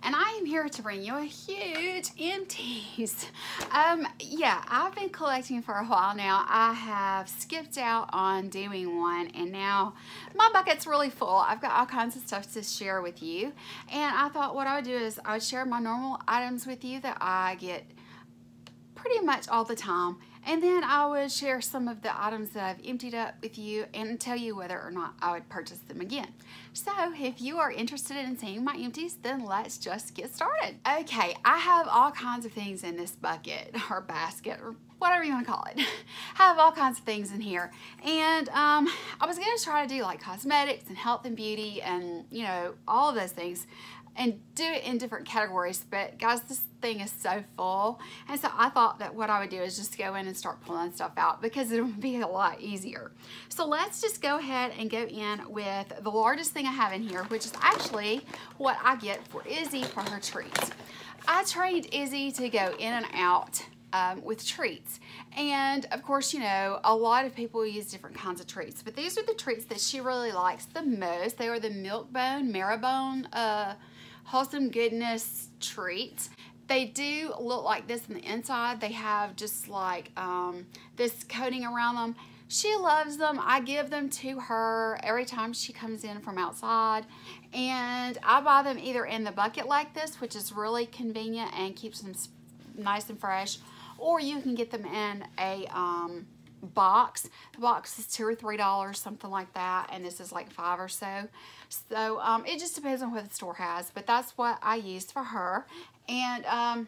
And I am here to bring you a huge empties. Yeah, I've been collecting for a while now. I have skipped out on doing one, and now my bucket's really full. I've got all kinds of stuff to share with you, and I thought what I would do is I would share my normal items with you that I get pretty much all the time, and then I would share some of the items that I've emptied up with you and tell you whether or not I would purchase them again. So if you are interested in seeing my empties, then let's just get started. Okay, I have all kinds of things in this bucket or basket or whatever you want to call it. I have all kinds of things in here, and I was going to try to do like cosmetics and health and beauty and, you know, all of those things and do it in different categories, but guys, this thing is so full, and so I thought that what I would do is just go in and start pulling stuff out because it would be a lot easier. So let's just go ahead and go in with the largest thing I have in here, which is actually what I get for Izzy for her treats. I trained Izzy to go in and out with treats, and of course, you know, a lot of people use different kinds of treats, but these are the treats that she really likes the most. They are the Milk-Bone, Marrowbone, Wholesome Goodness treats. They do look like this on the inside. They have just like this coating around them. She loves them. I give them to her every time she comes in from outside, and I buy them either in the bucket like this, which is really convenient and keeps them nice and fresh, or you can get them in a box. The box is $2 or $3, something like that, and this is like $5 or so. So it just depends on what the store has, but that's what I used for her, and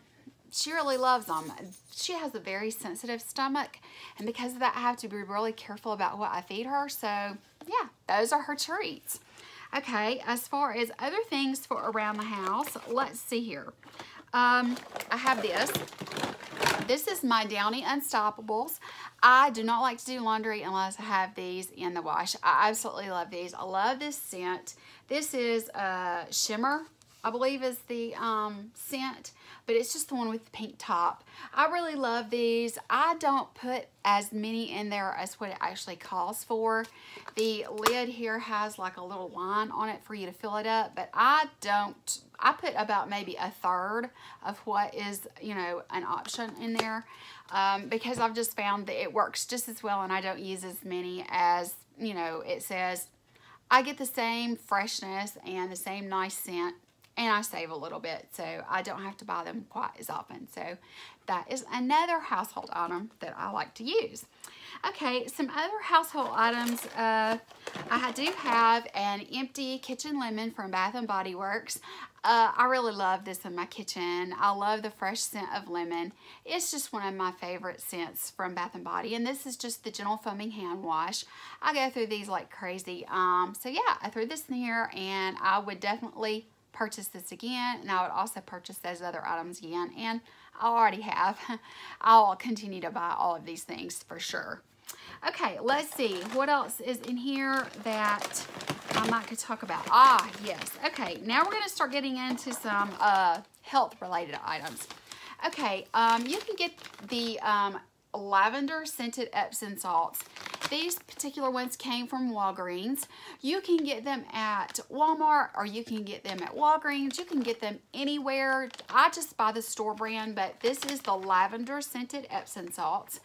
she really loves them. She has a very sensitive stomach, and because of that, I have to be really careful about what I feed her. So yeah, those are her treats. Okay, as far as other things for around the house, let's see here. I have this. This is my Downy Unstoppables. I do not like to do laundry unless I have these in the wash. I absolutely love these. I love this scent. This is Shimmer, I believe is the scent, but it's just the one with the pink top. I really love these. I don't put as many in there as what it actually calls for. The lid here has like a little line on it for you to fill it up, but I don't. I put about maybe a third of what is, you know, an option in there because I've just found that it works just as well, and I don't use as many as, you know, it says. I get the same freshness and the same nice scent, and I save a little bit, so I don't have to buy them quite as often. So that is another household item that I like to use. Okay, some other household items. I do have an empty kitchen lemon from Bath & Body Works. I really love this in my kitchen. I love the fresh scent of lemon. It's just one of my favorite scents from Bath & Body, and this is just the gentle foaming hand wash. I go through these like crazy. So yeah, I threw this in here, and I would definitely purchase this again, and I would also purchase those other items again, and I already have. I'll continue to buy all of these things for sure. Okay, let's see what else is in here that I might could talk about. Ah, yes. Okay, now we're going to start getting into some health related items. Okay, you can get the lavender scented Epsom salts. These particular ones came from Walgreens. You can get them at Walmart, or you can get them at Walgreens. You can get them anywhere. I just buy the store brand, but this is the lavender scented Epsom salts.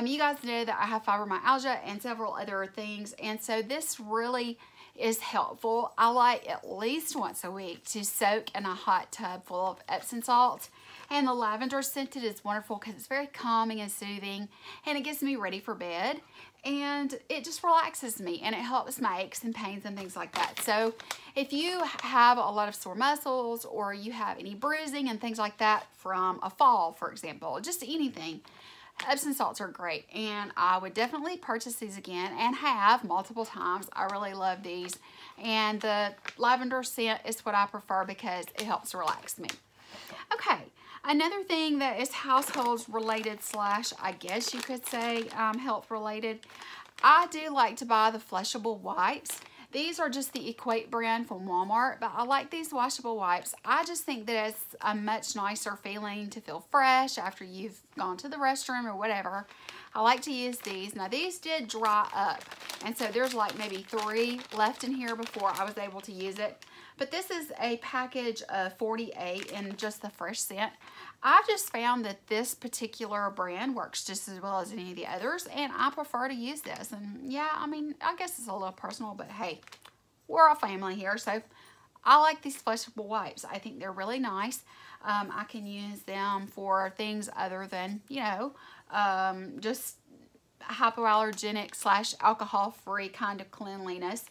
You guys know that I have fibromyalgia and several other things, and so this really is helpful. I like at least once a week to soak in a hot tub full of Epsom salts. And the lavender scented is wonderful because it's very calming and soothing, and it gets me ready for bed, and it just relaxes me, and it helps my aches and pains and things like that. So if you have a lot of sore muscles, or you have any bruising and things like that from a fall, for example, just anything, Epsom salts are great, and I would definitely purchase these again and have multiple times. I really love these, and the lavender scent is what I prefer because it helps relax me. Okay, another thing that is household related slash, I guess you could say, health related. I do like to buy the flushable wipes. These are just the Equate brand from Walmart, but I like these washable wipes. I just think that it's a much nicer feeling to feel fresh after you've gone to the restroom or whatever. I like to use these. Now, these did dry up, and so there's like maybe 3 left in here before I was able to use it. But this is a package of 48 in just the fresh scent. I've just found that this particular brand works just as well as any of the others, and I prefer to use this. And yeah, I mean, I guess it's a little personal, but hey, we're a family here, so I like these flushable wipes. I think they're really nice. I can use them for things other than, you know, just hypoallergenic slash alcohol-free kind of cleanliness.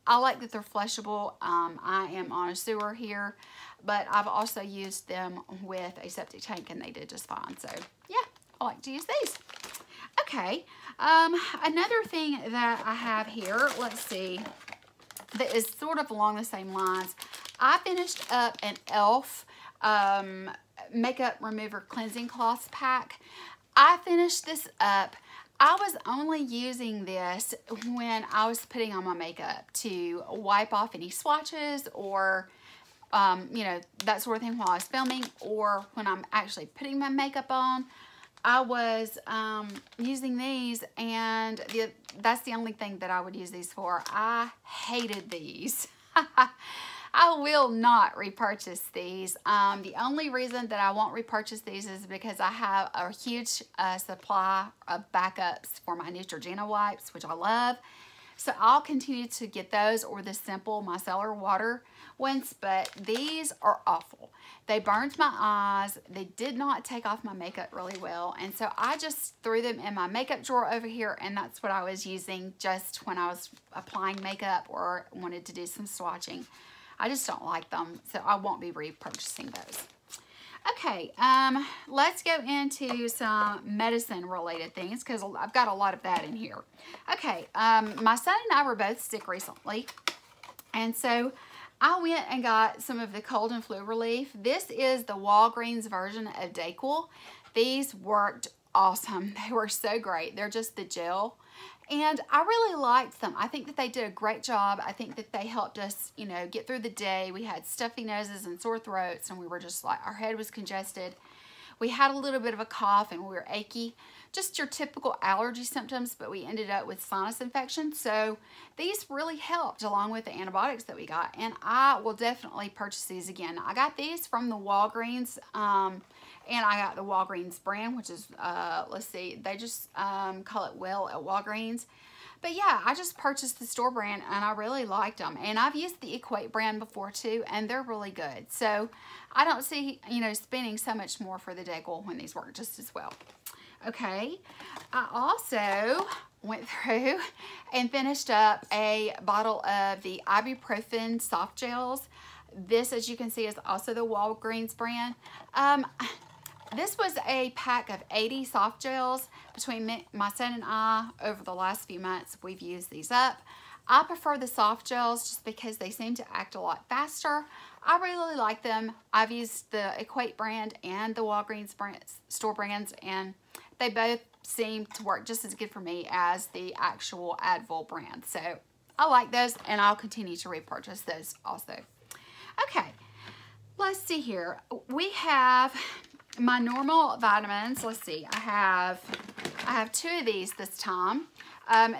I like that they're flushable. I am on a sewer here, but I've also used them with a septic tank, and they did just fine. So yeah, I like to use these. Okay, another thing that I have here, let's see, that is sort of along the same lines. I finished up an e.l.f. Makeup Remover Cleansing Cloths pack. I finished this up. I was only using this when I was putting on my makeup to wipe off any swatches or, you know, that sort of thing while I was filming, or when I'm actually putting my makeup on. I was using these, and that's the only thing that I would use these for. I hated these. I will not repurchase these. The only reason that I won't repurchase these is because I have a huge supply of backups for my Neutrogena wipes, which I love. So I'll continue to get those, or the simple micellar water ones, but these are awful. They burned my eyes. They did not take off my makeup really well, and so I just threw them in my makeup drawer over here, and that's what I was using just when I was applying makeup or wanted to do some swatching. I just don't like them, so I won't be repurchasing those. Okay, let's go into some medicine related things, because I've got a lot of that in here. Okay, my son and I were both sick recently, and so I went and got some of the cold and flu relief. This is the Walgreens version of Dayquil. These worked awesome. They were so great. They're just the gel. And I really liked them. I think that they did a great job. I think that they helped us, you know, get through the day. We had stuffy noses and sore throats, and we were just like, our head was congested. We had a little bit of a cough, and we were achy. Just your typical allergy symptoms, but we ended up with sinus infection. So these really helped, along with the antibiotics that we got. And I will definitely purchase these again. I got these from the Walgreens, and I got the Walgreens brand, which is, let's see, they just call it Well at Walgreens. But yeah, I just purchased the store brand, and I really liked them. And I've used the Equate brand before too, and they're really good. So I don't see, you know, spending so much more for the Dayquil when these work just as well. Okay, I also went through and finished up a bottle of the ibuprofen soft gels. This, as you can see, is also the Walgreens brand. This was a pack of 80 soft gels. Between my son and I, over the last few months, we've used these up. I prefer the soft gels just because they seem to act a lot faster. I really like them. I've used the Equate brand and the Walgreens store brands, and they both seem to work just as good for me as the actual Advil brand. So I like those, and I'll continue to repurchase those also. Okay, let's see here. We have my normal vitamins. Let's see, I have 2 of these this time.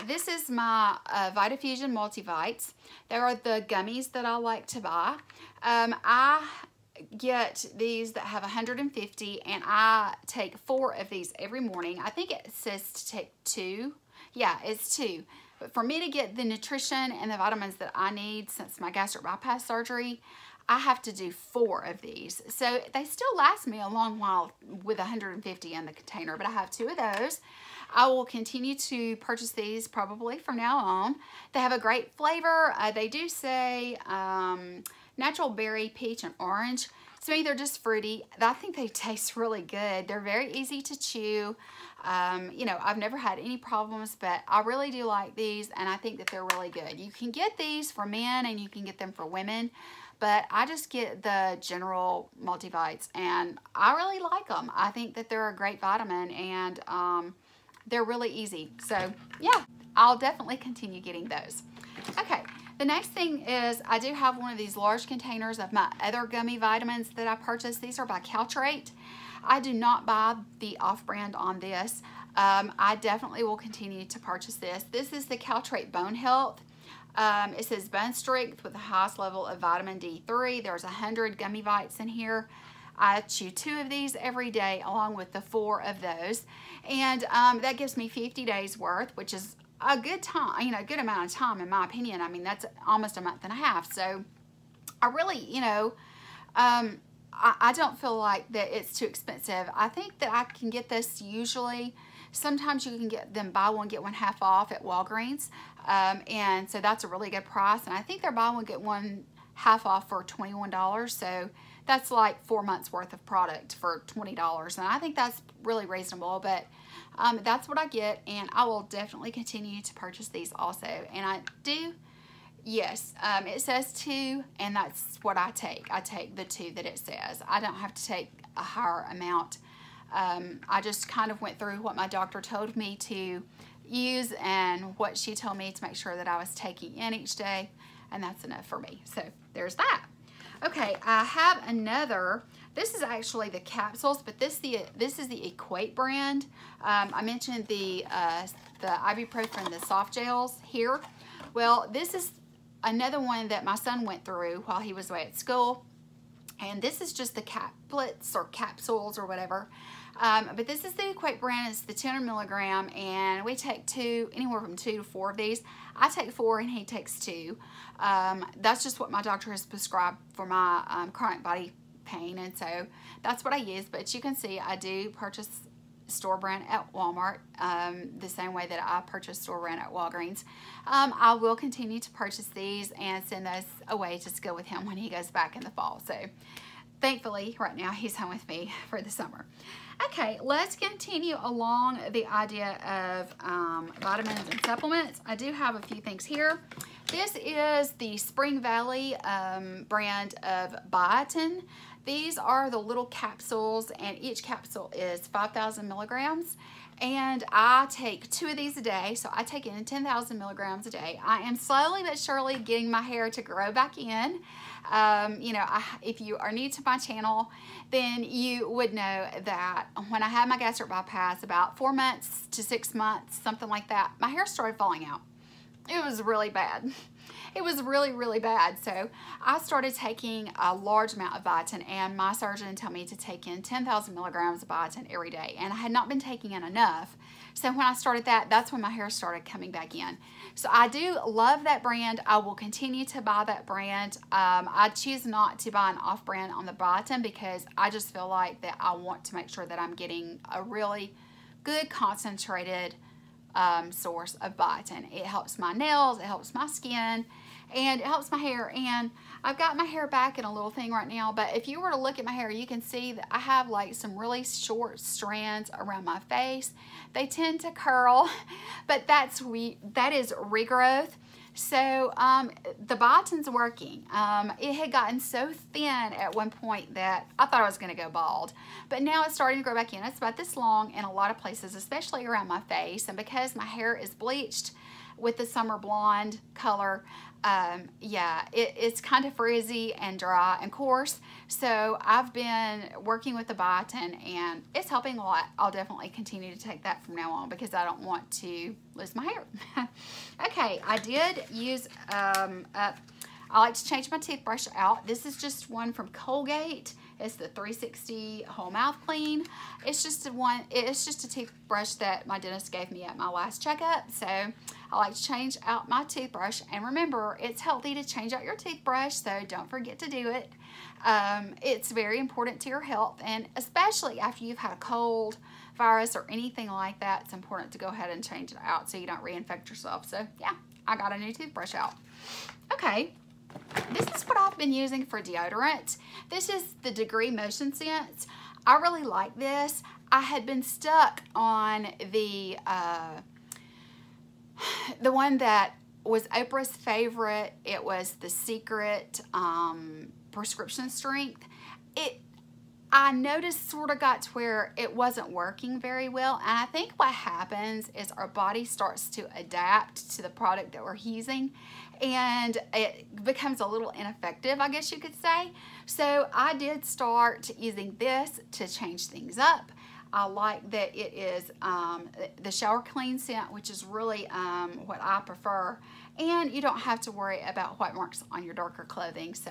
This is my Vitafusion Multivites. They are the gummies that I like to buy. I get these that have 150, and I take 4 of these every morning. I think it says to take 2. Yeah, it's 2. But for me to get the nutrition and the vitamins that I need since my gastric bypass surgery, I have to do 4 of these. So they still last me a long while with 150 in the container, but I have 2 of those. I will continue to purchase these probably from now on. They have a great flavor. They do say natural berry, peach, and orange. To me, they're just fruity. I think they taste really good. They're very easy to chew. You know, I've never had any problems, but I really do like these, and I think that they're really good. You can get these for men and you can get them for women, but I just get the general multivites, and I really like them. I think that they're a great vitamin, and they're really easy. So yeah, I'll definitely continue getting those. Okay, the next thing is I do have one of these large containers of my other gummy vitamins that I purchased. These are by Caltrate. I do not buy the off-brand on this. I definitely will continue to purchase this. This is the Caltrate Bone Health. It says bone strength with the highest level of vitamin D3. There's 100 gummy vites in here. I chew 2 of these every day along with the 4 of those. And that gives me 50 days worth, which is a good time, you know, a good amount of time in my opinion. I mean, that's almost a month and a half. So I really, you know, I don't feel like that it's too expensive. I think that I can get this usually. Sometimes you can get them buy one, get one half off at Walgreens. And so that's a really good price. And I think they're buy one, get one half off for $21. So that's like 4 months worth of product for $20. And I think that's really reasonable, but that's what I get. And I will definitely continue to purchase these also. And I do, yes, it says 2, and that's what I take. I take the 2 that it says. I don't have to take a higher amount. I just kind of went through what my doctor told me to use and what she told me to make sure that I was taking in each day, and that's enough for me. So there's that. Okay, I have another. This is actually the capsules, but this is the Equate brand. I mentioned the ibuprofen, the soft gels here. Well, this is another one that my son went through while he was away at school, and this is just the caplets or capsules or whatever. But this is the Equate brand. It's the 200 milligram, and we take 2, anywhere from 2 to 4 of these. I take 4 and he takes 2. That's just what my doctor has prescribed for my chronic body pain, and so that's what I use. But you can see I do purchase store brand at Walmart the same way that I purchase store brand at Walgreens. I will continue to purchase these and send those away to go with him when he goes back in the fall. So thankfully right now he's home with me for the summer. Okay, let's continue along the idea of vitamins and supplements. I do have a few things here. This is the Spring Valley brand of biotin. These are the little capsules, and each capsule is 5,000 milligrams. And I take 2 of these a day, so I take in 10,000 milligrams a day. I am slowly but surely getting my hair to grow back in. You know, if you are new to my channel, then you would know that when I had my gastric bypass, about 4 months to 6 months, something like that, my hair started falling out. It was really bad. It was really, really bad. So I started taking a large amount of biotin, and my surgeon told me to take in 10,000 milligrams of biotin every day, and I had not been taking in enough. So when I started that, that's when my hair started coming back in. So I do love that brand. I will continue to buy that brand. I choose not to buy an off-brand on the biotin because I just feel like that I want to make sure that I'm getting a really good concentrated source of biotin. It helps my nails, it helps my skin, and it helps my hair. And I've got my hair back in a little thing right now, but if you were to look at my hair, you can see that I have like some really short strands around my face. They tend to curl, but that is regrowth. So the biotin's working. It had gotten so thin at one point that I thought I was going to go bald, but now it's starting to grow back in. It's about this long in a lot of places, especially around my face, and because my hair is bleached with the summer blonde color, yeah, it's kind of frizzy and dry and coarse. So I've been working with the biotin, and it's helping a lot. I'll definitely continue to take that from now on because I don't want to lose my hair. Okay, I did use I like to change my toothbrush out. This is just one from Colgate. It's the 360 Whole Mouth Clean. It's just a toothbrush that my dentist gave me at my last checkup. So I like to change out my toothbrush. And remember, it's healthy to change out your toothbrush, so don't forget to do it. It's very important to your health, and especially after you've had a cold, virus, or anything like that, it's important to go ahead and change it out so you don't reinfect yourself. So yeah, I got a new toothbrush out. Okay. this is what I've been using for deodorant. This is the Degree Motion Sense. I really like this. I had been stuck on the one that was Oprah's favorite. It was the Secret prescription strength. I noticed sort of got to where it wasn't working very well, and I think what happens is our body starts to adapt to the product that we're using, and it becomes a little ineffective, I guess you could say. So I did start using this to change things up. I like that it is the shower clean scent, which is really what I prefer, and you don't have to worry about white marks on your darker clothing. So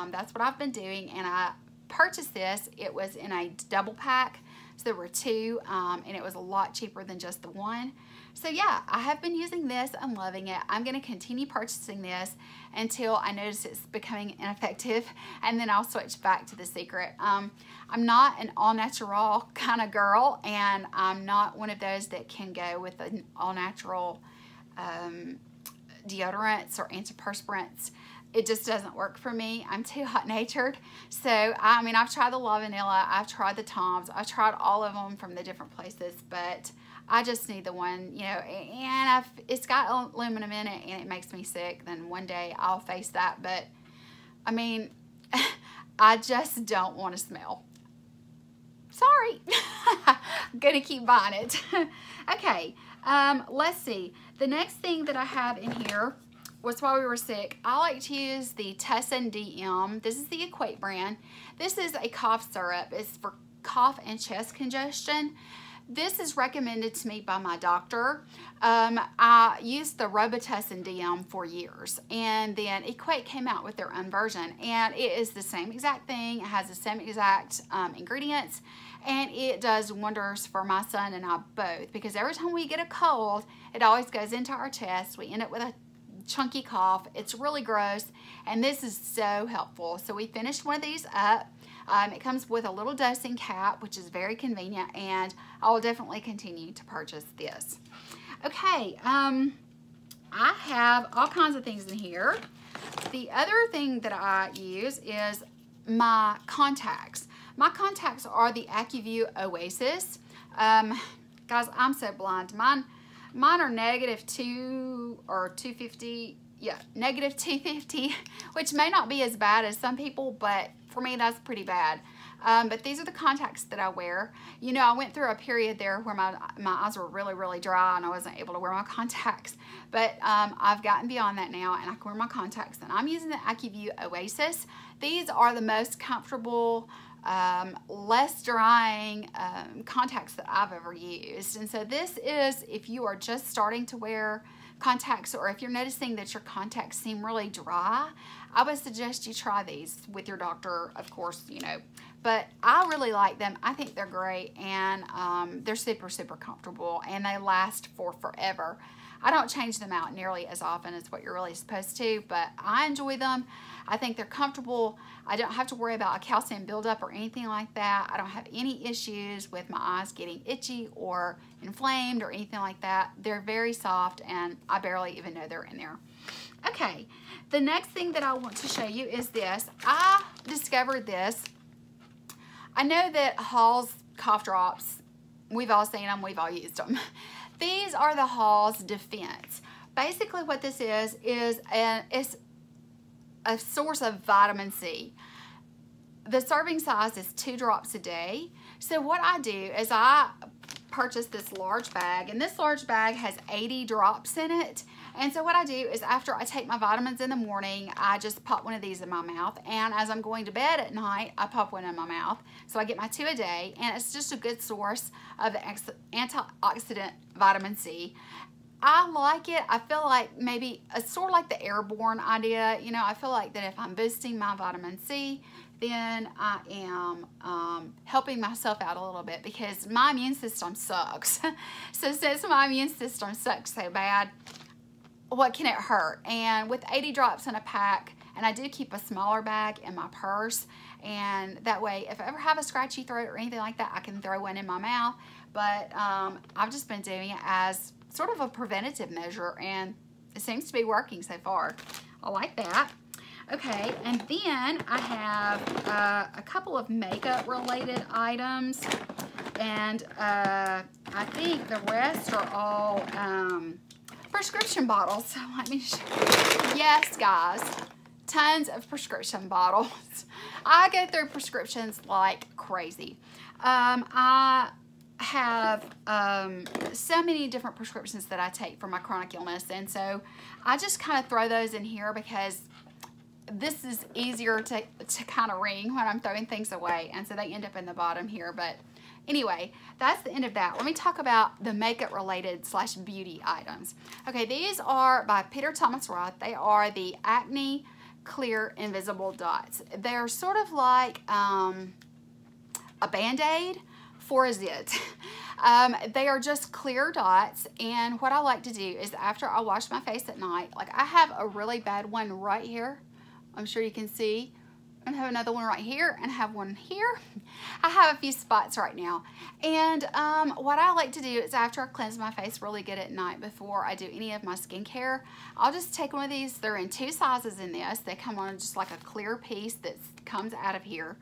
that's what I've been doing, and I purchased this. It was in a double pack, so there were two, and it was a lot cheaper than just the one. So yeah, I have been using this and loving it. I'm going to continue purchasing this until I notice it's becoming ineffective, and then I'll switch back to the Secret. I'm not an all-natural kind of girl, and I'm not one of those that can go with an all-natural deodorants or antiperspirants. It just doesn't work for me. I'm too hot-natured. So, I mean, I've tried the La Vanilla, I've tried the Toms, I've tried all of them from the different places, but I just need the one, you know, and it's got aluminum in it and it makes me sick. Then one day I'll face that, but I mean, I just don't want to smell. Sorry. I'm gonna keep buying it. Okay, let's see. The next thing that I have in here was while we were sick. I like to use the Tussin DM. This is the Equate brand. This is a cough syrup. It's for cough and chest congestion. This is recommended to me by my doctor. I used the Robitussin DM for years, and then Equate came out with their own version, and it is the same exact thing. It has the same exact ingredients, and it does wonders for my son and I both, because every time we get a cold, it always goes into our chest. We end up with a chunky cough. It's really gross, and this is so helpful. So we finished one of these up. It comes with a little dosing cap, which is very convenient, and I will definitely continue to purchase this. Okay, I have all kinds of things in here. The other thing that I use is my contacts. My contacts are the AccuView Oasis. Guys, I'm so blind. Mine are -2 or 250. Yeah, -250, which may not be as bad as some people, but for me that's pretty bad. But these are the contacts that I wear. You know, I went through a period there where my eyes were really dry and I wasn't able to wear my contacts, but I've gotten beyond that now and I can wear my contacts, and I'm using the AccuView Oasis. These are the most comfortable, less drying contacts that I've ever used. And so this is if you are just starting to wear contacts, or if you're noticing that your contacts seem really dry, I would suggest you try these with your doctor, of course, you know. But I really like them. I think they're great, and they're super comfortable, and they last for forever. I don't change them out nearly as often as what you're really supposed to, but I enjoy them. I think they're comfortable. I don't have to worry about a calcium buildup or anything like that. I don't have any issues with my eyes getting itchy or inflamed or anything like that. They're very soft, and I barely even know they're in there. Okay, the next thing that I want to show you is this. I discovered this. I know that Hall's cough drops, we've all seen them, we've all used them. These are the Hall's Defense. Basically what this is a source of vitamin C. The serving size is 2 drops a day. So what I do is I purchase this large bag, and this large bag has 80 drops in it. And so what I do is after I take my vitamins in the morning, I just pop one of these in my mouth, and as I'm going to bed at night, I pop one in my mouth. So I get my 2 a day, and it's just a good source of the antioxidant vitamin C. I like it. I feel like maybe it's sort of like the airborne idea. You know, I feel like that if I'm boosting my vitamin C, then I am helping myself out a little bit, because my immune system sucks. So since my immune system sucks so bad, what can it hurt? And with 80 drops in a pack, and I do keep a smaller bag in my purse, and that way if I ever have a scratchy throat or anything like that, I can throw one in my mouth. But I've just been doing it as sort of a preventative measure, and it seems to be working so far. I like that. Okay, and then I have a couple of makeup related items, and I think the rest are all prescription bottles. So let me show you. Yes, guys, tons of prescription bottles. I go through prescriptions like crazy. I have so many different prescriptions that I take for my chronic illness, and so I just kind of throw those in here because this is easier to kind of ring when I'm throwing things away, and so they end up in the bottom here. But anyway, that's the end of that. Let me talk about the makeup related / beauty items. Okay, these are by Peter Thomas Roth. They are the Acne Clear Invisible Dots. They're sort of like a Band-Aid for a zit. They are just clear dots, and what I like to do is after I wash my face at night, like I have a really bad one right here. I'm sure you can see. I have another one right here and have one here. I have a few spots right now. And what I like to do is after I cleanse my face really good at night before I do any of my skincare, I'll just take one of these. They're in 2 sizes in this. They come on just like a clear piece that comes out of here.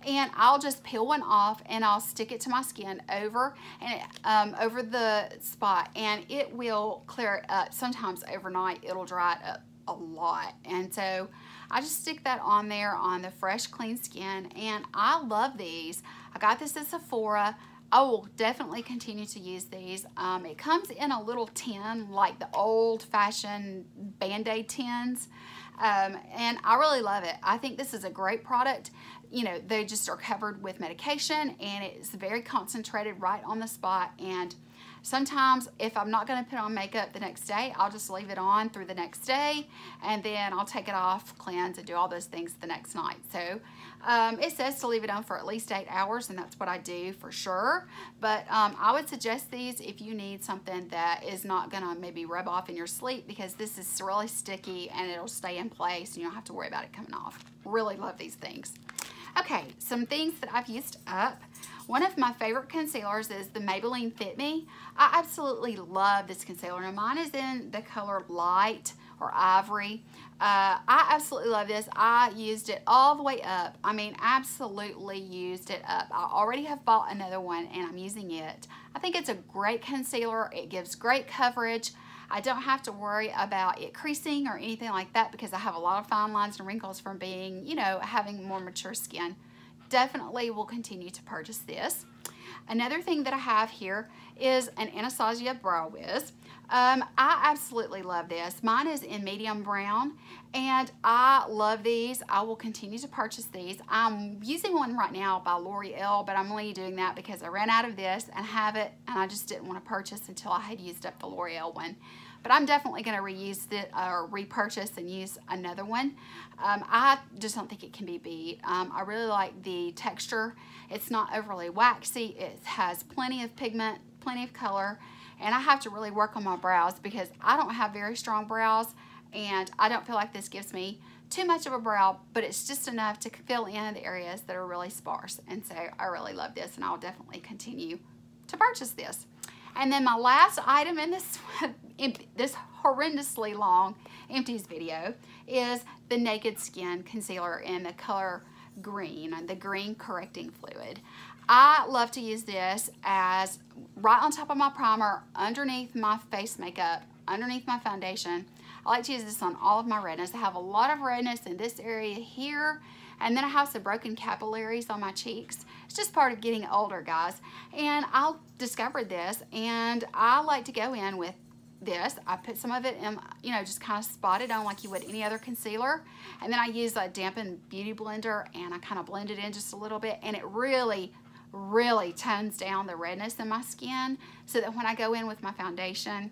And I'll just peel one off and I'll stick it to my skin over the spot, and it will clear it up. Sometimes overnight it'll dry it up a lot, and so I just stick that on there on the fresh clean skin, and I love these. I got this at Sephora. I will definitely continue to use these. It comes in a little tin like the old-fashioned Band-Aid tins, and I really love it. I think this is a great product. You know, they just are covered with medication, and it's very concentrated right on the spot. And sometimes if I'm not going to put on makeup the next day, I'll just leave it on through the next day, and then I'll take it off, cleanse, and do all those things the next night. So it says to leave it on for at least 8 hours, and that's what I do for sure. But I would suggest these if you need something that is not going to maybe rub off in your sleep, because this is really sticky and it'll stay in place and you don't have to worry about it coming off. Really love these things. Okay, some things that I've used up. One of my favorite concealers is the Maybelline Fit Me. I absolutely love this concealer. Now mine is in the color Light or Ivory. I absolutely love this. I used it all the way up. I mean, absolutely used it up. I already have bought another one and I'm using it. I think it's a great concealer. It gives great coverage. I don't have to worry about it creasing or anything like that because I have a lot of fine lines and wrinkles from being, you know, having more mature skin. Definitely will continue to purchase this. Another thing that I have here is an Anastasia Brow Wiz. I absolutely love this. Mine is in medium brown, and I love these. I will continue to purchase these. I'm using one right now by L'Oreal, but I'm only doing that because I ran out of this and have it, and I just didn't want to purchase until I had used up the L'Oreal one. But I'm definitely going to reuse it or repurchase and use another one. I just don't think it can be beat. I really like the texture. It's not overly waxy. It has plenty of pigment, plenty of color, and I have to really work on my brows because I don't have very strong brows, and I don't feel like this gives me too much of a brow, but it's just enough to fill in the areas that are really sparse. And so I really love this, and I'll definitely continue to purchase this. And then my last item in this horrendously long Empties video is the Naked Skin Concealer in the color green, the green correcting fluid. I love to use this as right on top of my primer, underneath my face makeup, underneath my foundation. I like to use this on all of my redness. I have a lot of redness in this area here, and then I have some broken capillaries on my cheeks. It's just part of getting older, guys. And I discovered this, and I like to go in with this. I put some of it in, you know, just kind of spot it on like you would any other concealer. And then I use a dampened beauty blender, and I kind of blend it in just a little bit, and it really tones down the redness in my skin so that when I go in with my foundation,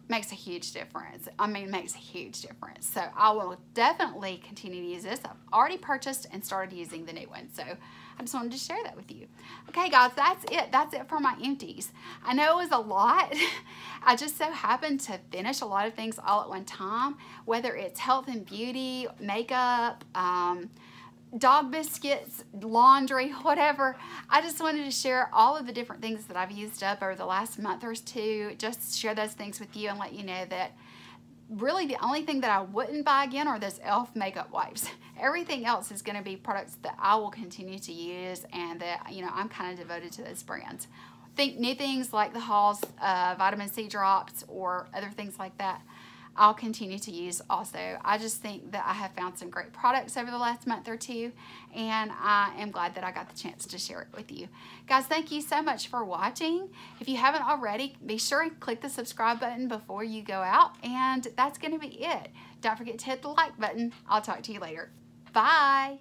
makes a huge difference. I mean, makes a huge difference. So I will definitely continue to use this. I've already purchased and started using the new one. So I just wanted to share that with you. Okay, guys, that's it. That's it for my empties. I know it was a lot. I just so happened to finish a lot of things all at one time, whether it's health and beauty, makeup, dog biscuits, laundry, whatever. I just wanted to share all of the different things that I've used up over the last month or two, just share those things with you and let you know that Really, the only thing that I wouldn't buy again are those e.l.f. makeup wipes. Everything else is going to be products that I will continue to use, and that, you know, I'm kind of devoted to those brands. Think new things like the Halls vitamin C drops or other things like that, I'll continue to use also. I just think that I have found some great products over the last month or two, and I am glad that I got the chance to share it with you. Guys, thank you so much for watching. If you haven't already, be sure and click the subscribe button before you go out, and that's going to be it. Don't forget to hit the like button. I'll talk to you later. Bye.